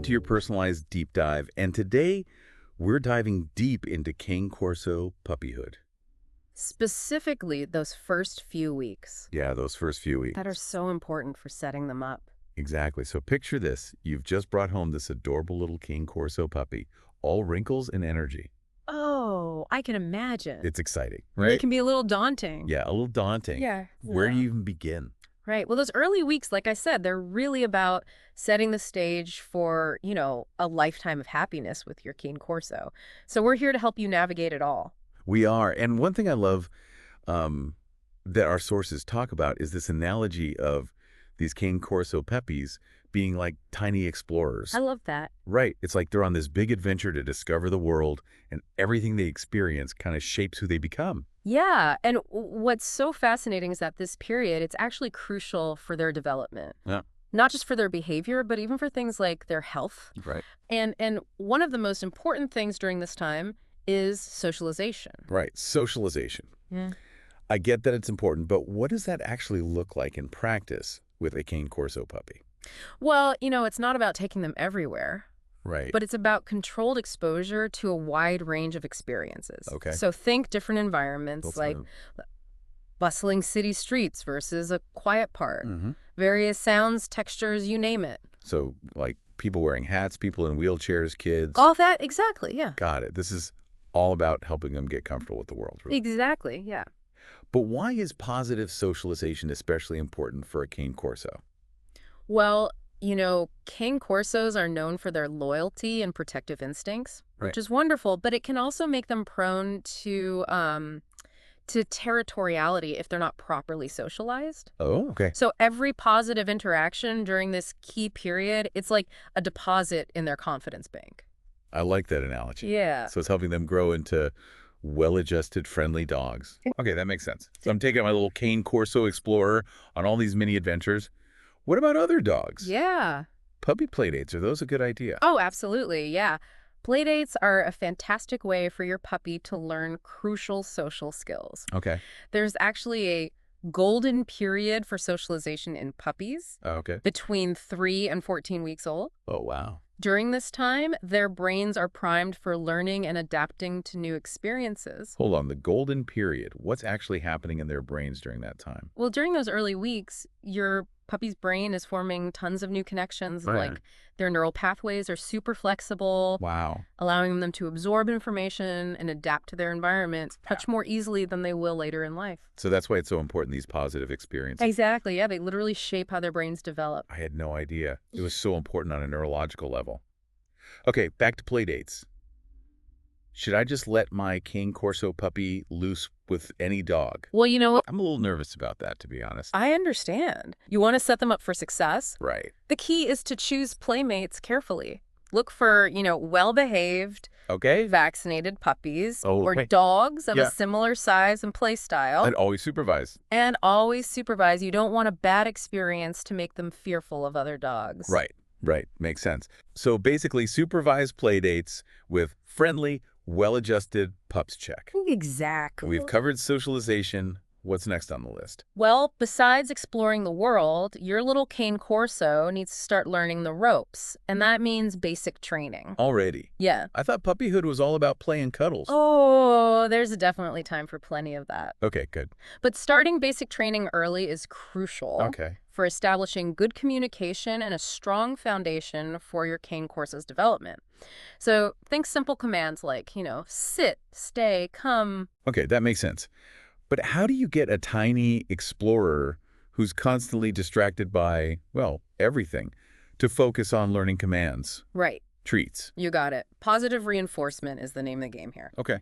to your personalized deep dive, and today we're diving deep into Cane Corso Puppyhood. Specifically, those first few weeks Yeah, those first few weeks. that are so important for setting them up. Exactly. So picture this. You've just brought home this adorable little Cane Corso puppy, all wrinkles and energy. Oh, I can imagine. It's exciting, It right? can be a little daunting. Yeah, a little daunting. Yeah. Where do you even begin? Right. Well, those early weeks, like I said, they're really about setting the stage for, a lifetime of happiness with your Cane Corso. So we're here to help you navigate it all. We are. And one thing I love that our sources talk about is this analogy of these Cane Corso puppies being like tiny explorers. I love that. Right. It's like they're on this big adventure to discover the world, and everything they experience kind of shapes who they become. Yeah. And what's so fascinating is that this period, it's actually crucial for their development. Yeah. Not just for their behavior, but even for things like their health. Right. And one of the most important things during this time is socialization. Right. Socialization. Yeah. I get that it's important, but what does that actually look like in practice with a Cane Corso puppy? Well, it's not about taking them everywhere, Right. but it's about controlled exposure to a wide range of experiences. Okay. So think different environments Both like of bustling city streets versus a quiet park, them. various sounds, textures, you name it. So like people wearing hats, people in wheelchairs, kids. All that, exactly, yeah. Got it. This is all about helping them get comfortable with the world. Really. Exactly, yeah. But why is positive socialization especially important for a Cane Corso? Well, Cane Corsos are known for their loyalty and protective instincts, Right. which is wonderful, but it can also make them prone to territoriality if they're not properly socialized. Oh, okay. So every positive interaction during this key period, it's like a deposit in their confidence bank. I like that analogy. Yeah. So it's helping them grow into well-adjusted, friendly dogs. Okay, that makes sense. So I'm taking my little Cane Corso Explorer on all these mini adventures. What about other dogs? Yeah. Puppy playdates, are those a good idea? Oh, absolutely. Yeah. Playdates are a fantastic way for your puppy to learn crucial social skills. Okay. There's actually a golden period for socialization in puppies Okay. between 3 and 14 weeks old. Oh, wow. During this time, their brains are primed for learning and adapting to new experiences. Hold on, the golden period. What's actually happening in their brains during that time? Well, during those early weeks, your puppy's brain is forming tons of new connections. Right. Like their neural pathways are super flexible, Wow. allowing them to absorb information and adapt to their environment much more easily than they will later in life. So that's why it's so important, these positive experiences. Exactly. Yeah, they literally shape how their brains develop. I had no idea. It was so important on a neurological level. Okay, back to play dates. Should I just let my Cane Corso puppy loose with any dog? Well, you know what? I'm a little nervous about that, to be honest. I understand. You want to set them up for success? Right. The key is to choose playmates carefully. Look for, well-behaved, Okay. vaccinated puppies Oh, or okay. dogs of Yeah. a similar size and play style. I'd always supervise. And always supervise. You don't want a bad experience to make them fearful of other dogs. Right. Right. Makes sense. So basically, supervised play dates with friendly, well-adjusted pups check. Exactly. We've covered socialization. What's next on the list? Well, besides exploring the world, your little Cane Corso needs to start learning the ropes, and that means basic training. Already. Yeah. I thought puppyhood was all about play and cuddles. Oh, there's definitely time for plenty of that. Okay, good. But starting basic training early is crucial Okay. for establishing good communication and a strong foundation for your Cane Corso's development. So think simple commands like, sit, stay, come. Okay, that makes sense. But how do you get a tiny explorer who's constantly distracted by, well, everything, to focus on learning commands, Right. treats? You got it. Positive reinforcement is the name of the game here. Okay.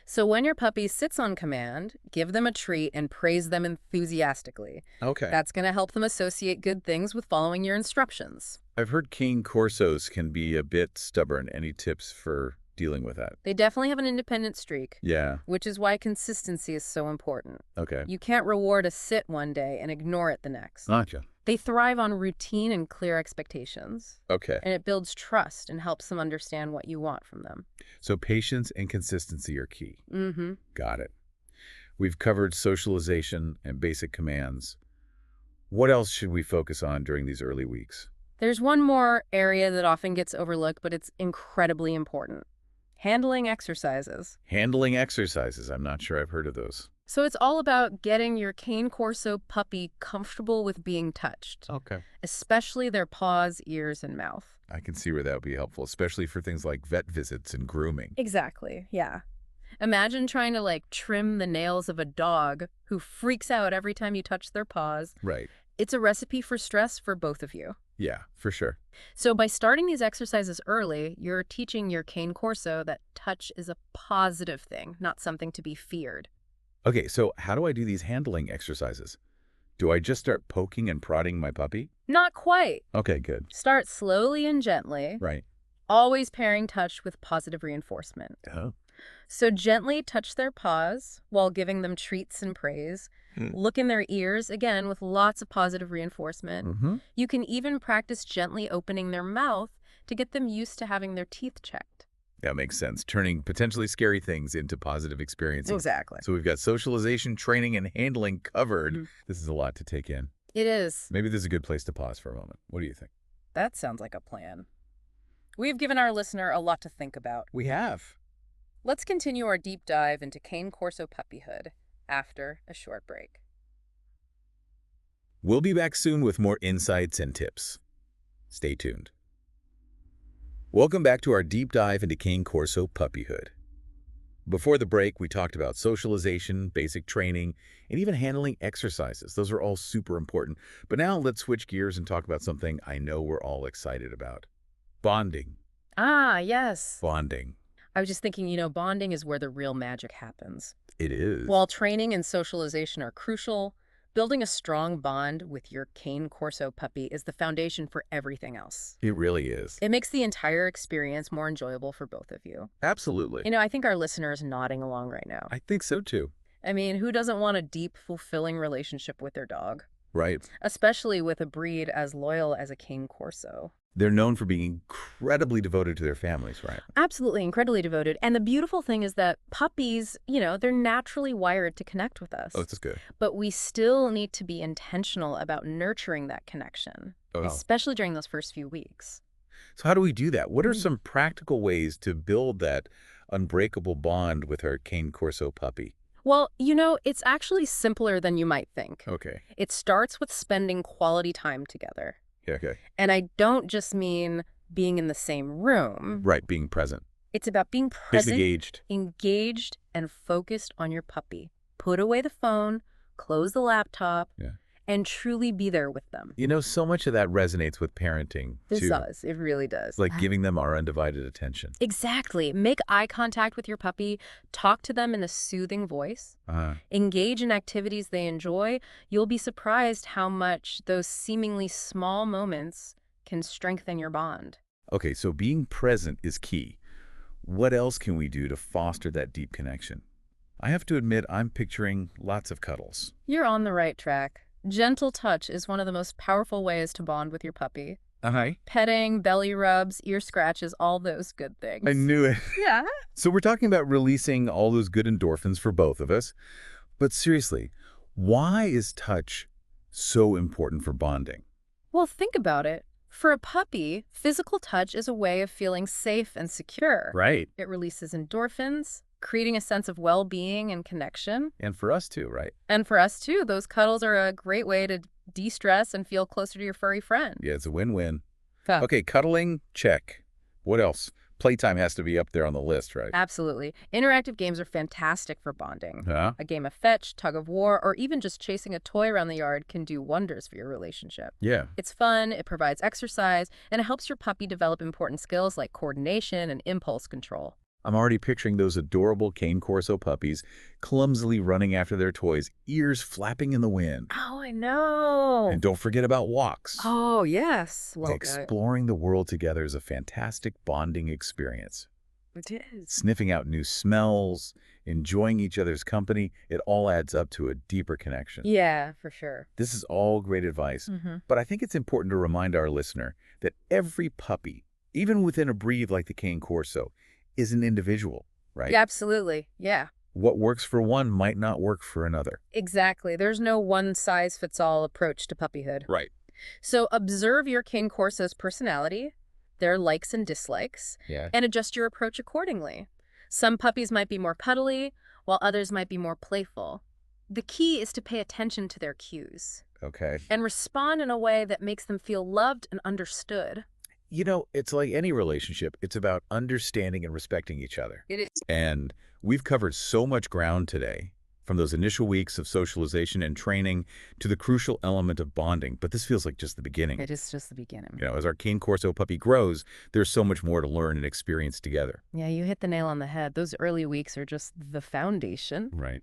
So when your puppy sits on command, give them a treat and praise them enthusiastically. Okay. That's going to help them associate good things with following your instructions. I've heard Cane Corsos can be a bit stubborn. Any tips for dealing with that? They definitely have an independent streak, Yeah. which is why consistency is so important. Okay. You can't reward a sit one day and ignore it the next. Gotcha. They thrive on routine and clear expectations, Okay. and it builds trust and helps them understand what you want from them. So patience and consistency are key. Mm-hmm. Got it. We've covered socialization and basic commands. What else should we focus on during these early weeks? There's one more area that often gets overlooked, but it's incredibly important. Handling exercises. Handling exercises. I'm not sure I've heard of those. So it's all about getting your Cane Corso puppy comfortable with being touched, Okay. especially their paws, ears, and mouth. I can see where that would be helpful, especially for things like vet visits and grooming. Exactly, yeah. Imagine trying to, like, trim the nails of a dog who freaks out every time you touch their paws. Right. It's a recipe for stress for both of you. Yeah, for sure. So by starting these exercises early, you're teaching your Cane Corso that touch is a positive thing, not something to be feared. Okay, so how do I do these handling exercises? Do I just start poking and prodding my puppy? Not quite. Okay, good. Start slowly and gently, Right. always pairing touch with positive reinforcement. Oh. So gently touch their paws while giving them treats and praise. Look in their ears, again, with lots of positive reinforcement. Mm-hmm. You can even practice gently opening their mouth to get them used to having their teeth checked. That makes sense. Turning potentially scary things into positive experiences. Exactly. So we've got socialization, training, and handling covered. This is a lot to take in. It is. Maybe this is a good place to pause for a moment. What do you think? That sounds like a plan. We've given our listener a lot to think about. We have. Let's continue our deep dive into Cane Corso Puppyhood after a short break. We'll be back soon with more insights and tips. Stay tuned. Welcome back to our deep dive into Cane Corso Puppyhood. Before the break, we talked about socialization, basic training, and even handling exercises. Those are all super important. But now let's switch gears and talk about something I know we're all excited about. Bonding. Ah, yes. Bonding. I was just thinking, bonding is where the real magic happens. It is. While training and socialization are crucial, building a strong bond with your Cane Corso puppy is the foundation for everything else. It really is. It makes the entire experience more enjoyable for both of you. Absolutely. I think our listener is nodding along right now. I think so too. I mean, who doesn't want a deep, fulfilling relationship with their dog? Right. Especially with a breed as loyal as a Cane Corso. They're known for being incredibly devoted to their families, right? Absolutely, incredibly devoted. And the beautiful thing is that puppies, they're naturally wired to connect with us. Oh, that's good. But we still need to be intentional about nurturing that connection, especially during those first few weeks. So how do we do that? What are some practical ways to build that unbreakable bond with our Cane Corso puppy? Well, it's actually simpler than you might think. Okay. It starts with spending quality time together. Yeah, okay. And I don't just mean being in the same room. Right, being present. It's about being present, engaged, and focused on your puppy. Put away the phone, close the laptop, and truly be there with them. So much of that resonates with parenting, This too. does. It really does. Like giving them our undivided attention. Exactly. Make eye contact with your puppy. Talk to them in a soothing voice. Engage in activities they enjoy. You'll be surprised how much those seemingly small moments can strengthen your bond. Okay, so being present is key. What else can we do to foster that deep connection? I have to admit, I'm picturing lots of cuddles. You're on the right track. Gentle touch is one of the most powerful ways to bond with your puppy. Petting, belly rubs, ear scratches, all those good things. I knew it. Yeah. So we're talking about releasing all those good endorphins for both of us. But seriously, why is touch so important for bonding? Well, think about it. For a puppy, physical touch is a way of feeling safe and secure. Right. It releases endorphins, creating a sense of well-being and connection. And for us too, right? And for us too, those cuddles are a great way to de-stress and feel closer to your furry friend. Yeah, it's a win-win. Huh. Okay, cuddling, check. What else? Playtime has to be up there on the list, right? Absolutely. Interactive games are fantastic for bonding. Huh? A game of fetch, tug of war, or even just chasing a toy around the yard can do wonders for your relationship. Yeah. It's fun, it provides exercise, and it helps your puppy develop important skills like coordination and impulse control. I'm already picturing those adorable Cane Corso puppies clumsily running after their toys, ears flapping in the wind. Oh, I know. And don't forget about walks. Oh, yes. Well, exploring the world together is a fantastic bonding experience. it is. Sniffing out new smells, enjoying each other's company, it all adds up to a deeper connection. Yeah, for sure. This is all great advice, but I think it's important to remind our listener that every puppy, even within a breed like the Cane Corso, is an individual, right? Yeah, absolutely. Yeah. What works for one might not work for another. Exactly. There's no one-size-fits-all approach to puppyhood. Right. So observe your Cane Corso's personality, their likes and dislikes, Yeah. and adjust your approach accordingly. Some puppies might be more cuddly, while others might be more playful. The key is to pay attention to their cues Okay. and respond in a way that makes them feel loved and understood. You know, it's like any relationship. It's about understanding and respecting each other. It is. And we've covered so much ground today, from those initial weeks of socialization and training to the crucial element of bonding. But this feels like just the beginning. It is just the beginning. You know, as our Cane Corso puppy grows, there's so much more to learn and experience together. Yeah, you hit the nail on the head. Those early weeks are just the foundation. Right.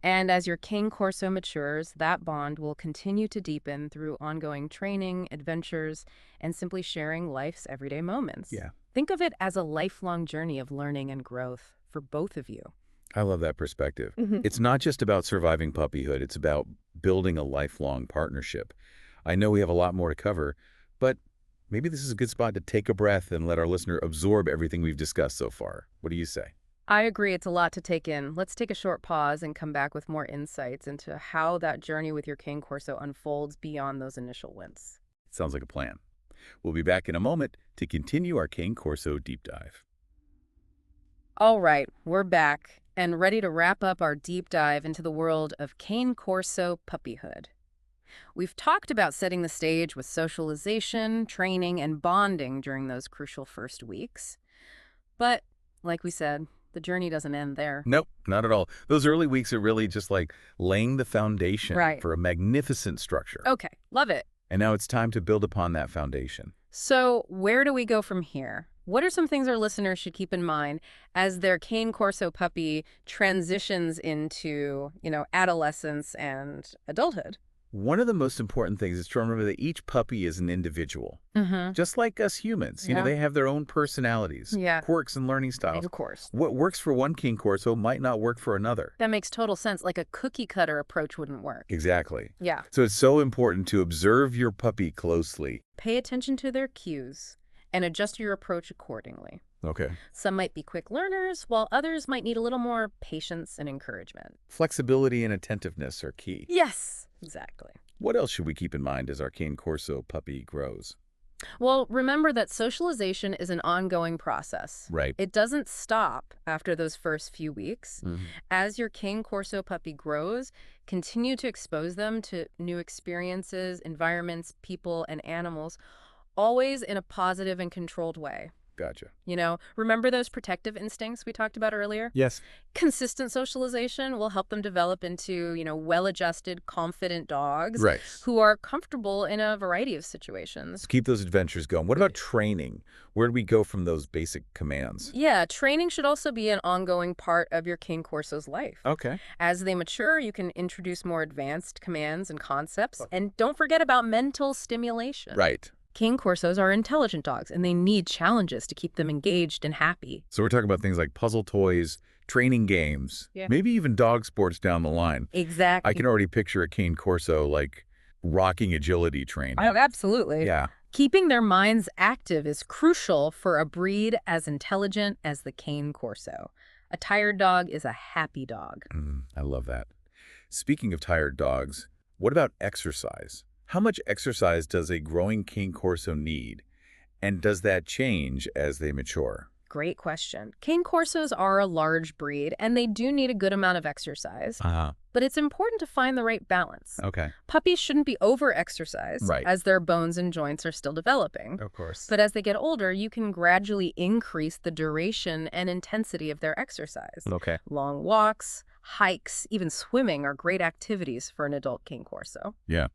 And as your Cane Corso matures, that bond will continue to deepen through ongoing training, adventures, and simply sharing life's everyday moments. Yeah. Think of it as a lifelong journey of learning and growth for both of you. I love that perspective. Mhm. It's not just about surviving puppyhood. It's about building a lifelong partnership. I know we have a lot more to cover, but maybe this is a good spot to take a breath and let our listener absorb everything we've discussed so far. What do you say? I agree, it's a lot to take in. Let's take a short pause and come back with more insights into how that journey with your Cane Corso unfolds beyond those initial wins. Sounds like a plan. We'll be back in a moment to continue our Cane Corso deep dive. All right, we're back and ready to wrap up our deep dive into the world of Cane Corso puppyhood. We've talked about setting the stage with socialization, training, and bonding during those crucial first weeks. But, like we said, the journey doesn't end there. Nope, not at all. Those early weeks are really just like laying the foundation Right. for a magnificent structure. Okay, love it. And now it's time to build upon that foundation. So where do we go from here? What are some things our listeners should keep in mind as their Cane Corso puppy transitions into, adolescence and adulthood? One of the most important things is to remember that each puppy is an individual. Mm-hmm. Just like us humans, Yeah. they have their own personalities, Yeah. quirks, and learning styles. Of course. What works for one Cane Corso might not work for another. That makes total sense. Like a cookie cutter approach wouldn't work. Exactly. Yeah. So it's so important to observe your puppy closely. Pay attention to their cues and adjust your approach accordingly. Okay. Some might be quick learners, while others might need a little more patience and encouragement. Flexibility and attentiveness are key. Yes, exactly. What else should we keep in mind as our Cane Corso puppy grows? Well, remember that socialization is an ongoing process. Right. It doesn't stop after those first few weeks. Mhm. As your Cane Corso puppy grows, continue to expose them to new experiences, environments, people, and animals, always in a positive and controlled way. Gotcha. Remember those protective instincts we talked about earlier? Yes. Consistent socialization will help them develop into, well-adjusted, confident dogs Right. who are comfortable in a variety of situations. Let's keep those adventures going. What about training? Where do we go from those basic commands? Yeah, training should also be an ongoing part of your Cane Corso's life. Okay. As they mature, you can introduce more advanced commands and concepts. And don't forget about mental stimulation. Right. Cane Corsos are intelligent dogs, and they need challenges to keep them engaged and happy. So we're talking about things like puzzle toys, training games, Yeah. maybe even dog sports down the line. Exactly. I can already picture a Cane Corso like rocking agility training. Oh, absolutely. Yeah. Keeping their minds active is crucial for a breed as intelligent as the Cane Corso. A tired dog is a happy dog. I love that. Speaking of tired dogs, what about exercise? How much exercise does a growing Cane Corso need? And does that change as they mature? Great question. Cane Corsos are a large breed, and they do need a good amount of exercise. But it's important to find the right balance. Okay. Puppies shouldn't be over-exercised, Right. as their bones and joints are still developing. Of course. But as they get older, you can gradually increase the duration and intensity of their exercise. Okay. Long walks, hikes, even swimming are great activities for an adult Cane Corso. Yeah.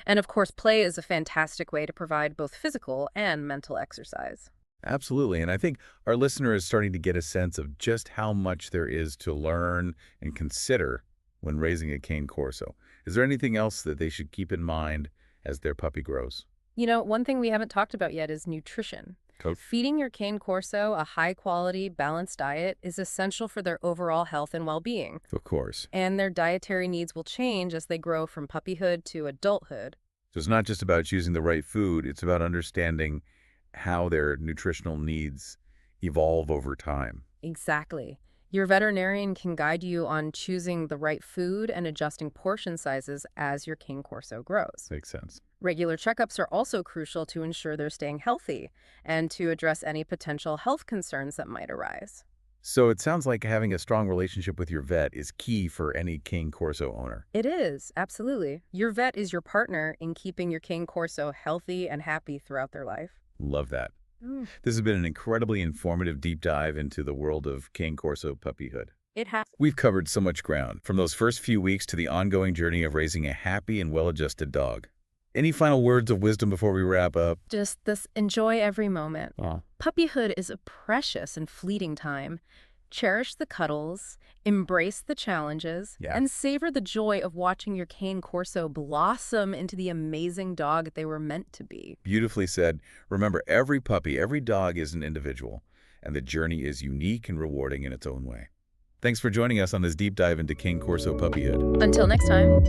And of course, play is a fantastic way to provide both physical and mental exercise. Absolutely. And I think our listener is starting to get a sense of just how much there is to learn and consider when raising a Cane Corso. Is there anything else that they should keep in mind as their puppy grows? One thing we haven't talked about yet is nutrition. Feeding your Cane Corso a high-quality, balanced diet is essential for their overall health and well-being. Of course. And their dietary needs will change as they grow from puppyhood to adulthood. So it's not just about choosing the right food. It's about understanding how their nutritional needs evolve over time. Exactly. Your veterinarian can guide you on choosing the right food and adjusting portion sizes as your Cane Corso grows. Makes sense. Regular checkups are also crucial to ensure they're staying healthy and to address any potential health concerns that might arise. So it sounds like having a strong relationship with your vet is key for any Cane Corso owner. It is, absolutely. Your vet is your partner in keeping your Cane Corso healthy and happy throughout their life. Love that. Mm. This has been an incredibly informative deep dive into the world of Cane Corso puppyhood. It has. We've covered so much ground, from those first few weeks to the ongoing journey of raising a happy and well-adjusted dog. Any final words of wisdom before we wrap up? Just this, enjoy every moment. Yeah. Puppyhood is a precious and fleeting time. Cherish the cuddles, embrace the challenges, and savor the joy of watching your Cane Corso blossom into the amazing dog they were meant to be. Beautifully said. Remember, every puppy, every dog is an individual, and the journey is unique and rewarding in its own way. Thanks for joining us on this deep dive into Cane Corso puppyhood. Until next time.